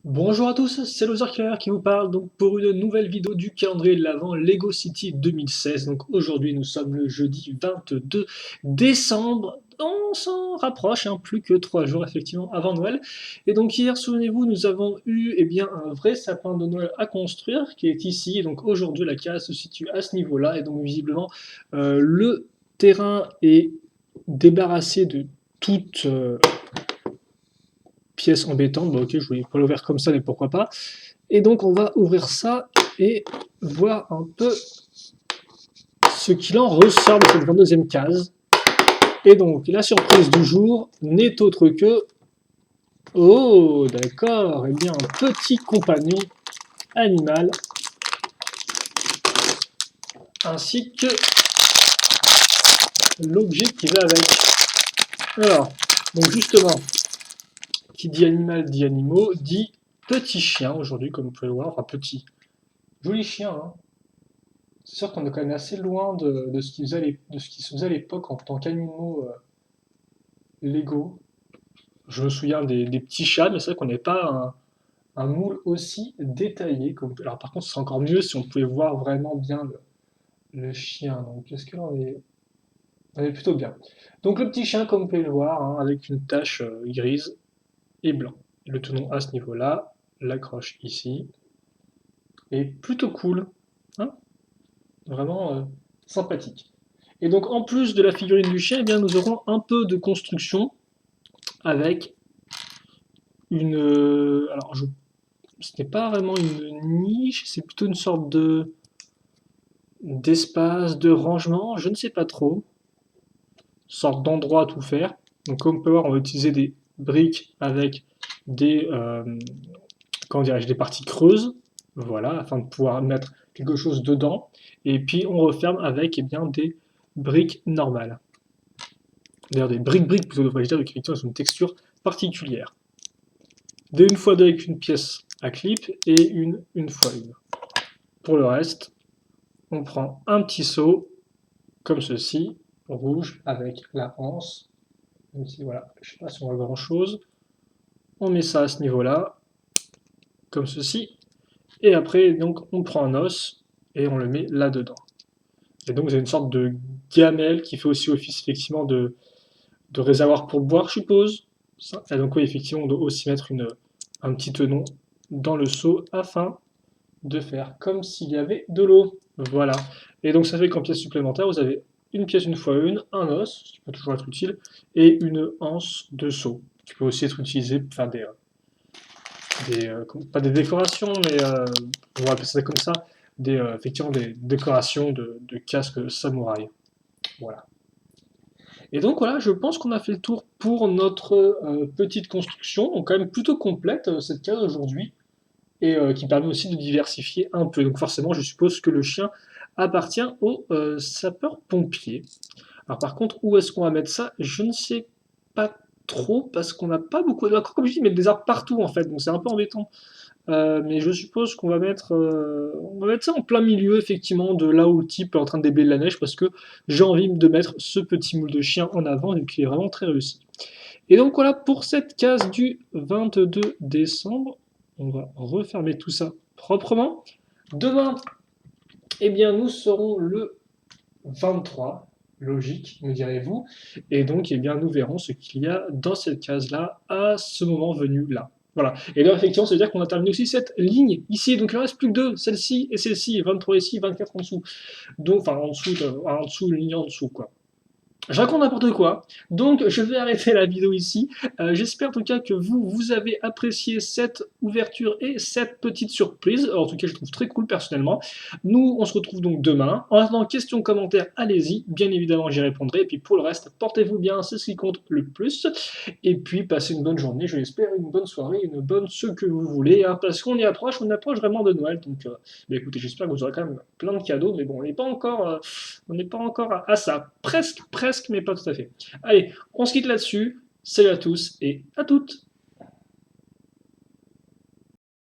Bonjour à tous, c'est Loser qui vous parle donc pour une nouvelle vidéo du calendrier de l'Avent Lego City 2016. Donc aujourd'hui nous sommes le jeudi 22 décembre. On s'en rapproche, plus que 3 jours effectivement avant Noël. Et donc hier, souvenez-vous, nous avons eu un vrai sapin de Noël à construire qui est ici. Et donc aujourd'hui la case se situe à ce niveau-là. Et donc visiblement le terrain est débarrassé de toute pièce embêtante. Bon, ok, je voulais pas l'ouvrir comme ça, mais pourquoi pas. Et donc, on va ouvrir ça et voir un peu ce qu'il en ressort de cette 22e case. Et donc, la surprise du jour n'est autre que... Oh, d'accord, et bien, un petit compagnon animal, ainsi que l'objet qui va avec. Alors, donc justement, qui dit animal dit animaux, dit petit chien aujourd'hui, comme vous pouvez le voir, enfin petit, joli chien, hein. C'est sûr qu'on est quand même assez loin de ce de ce qui se faisait à l'époque en tant qu'animaux Lego. Je me souviens des petits chats, mais c'est vrai qu'on n'avait pas un moule aussi détaillé. Alors par contre, ce serait encore mieux si on pouvait voir vraiment bien le chien. Donc est-ce que là on est plutôt bien. Donc le petit chien, comme vous pouvez le voir, hein, avec une tache grise et blanc. Le tenon à ce niveau-là, l'accroche ici. Et plutôt cool, hein, vraiment sympathique. Et donc, en plus de la figurine du chien, eh bien, nous aurons un peu de construction avec une. Alors, ce n'est pas vraiment une niche, c'est plutôt une sorte de d'espace, de rangement, je ne sais pas trop. Sorte d'endroit à tout faire. Donc, comme on peut voir, on va utiliser des briques avec des, comment dirais-je, des parties creuses, voilà, afin de pouvoir mettre quelque chose dedans. Et puis, on referme avec des briques normales. D'ailleurs, des briques-briques plutôt, devrais-je dire, qui ont une texture particulière. Des 1x2 avec une pièce à clip et une fois une. Pour le reste, on prend un petit seau, comme ceci, rouge, avec la anse. Même si, voilà, je ne sais pas si on voit grand chose. On met ça à ce niveau-là, comme ceci. Et après, donc, on prend un os et on le met là-dedans. Et donc, vous avez une sorte de gamelle qui fait aussi office, effectivement, de réservoir pour boire, je suppose. Ça. Et donc, oui, effectivement, on doit aussi mettre un petit tenon dans le seau afin de faire comme s'il y avait de l'eau. Voilà. Et donc, ça fait qu'en pièce supplémentaire, vous avez une pièce une fois une, un os, qui peut toujours être utile, et une anse de seau, qui peut aussi être utilisée pour faire pas des décorations, mais on va appeler ça comme ça, effectivement des décorations de casques samouraï. Voilà. Et donc voilà, je pense qu'on a fait le tour pour notre petite construction, donc quand même plutôt complète cette case aujourd'hui, et qui permet aussi de diversifier un peu. Donc forcément, je suppose que le chien appartient au sapeur-pompier. Alors par contre, où est-ce qu'on va mettre ça? Je ne sais pas trop, parce qu'on n'a pas beaucoup de... Comme je dis, mettre des arbres partout en fait, donc c'est un peu embêtant. Mais je suppose on va mettre ça en plein milieu, effectivement, de là où le type est en train de déblayer de la neige, parce que j'ai envie de mettre ce petit moule de chien en avant, et qui est vraiment très réussi. Et donc voilà pour cette case du 22 décembre. On va refermer tout ça proprement. Demain, nous serons le 23, logique, me direz-vous. Et donc, nous verrons ce qu'il y a dans cette case-là à ce moment venu là. Voilà. Et là, effectivement, ça veut dire qu'on a terminé aussi cette ligne ici. Donc, il ne reste plus que deux, celle-ci et celle-ci. 23 ici, 24 en dessous. Donc, enfin, en dessous, une ligne en dessous, quoi. Je raconte n'importe quoi, donc je vais arrêter la vidéo ici. J'espère en tout cas que vous avez apprécié cette ouverture et cette petite surprise. En tout cas, je trouve très cool personnellement. Nous, on se retrouve donc demain. En attendant, questions, commentaires, allez-y. Bien évidemment, j'y répondrai. Et puis pour le reste, portez-vous bien, c'est ce qui compte le plus. Et puis, passez une bonne journée, je l'espère, une bonne soirée, une bonne ce que vous voulez. Hein, parce qu'on on approche vraiment de Noël. Donc, écoutez, j'espère que vous aurez quand même plein de cadeaux. Mais bon, on n'est pas encore à ça. Presque, presque, mais pas tout à fait. Allez, on se quitte là-dessus. Salut à tous et à toutes.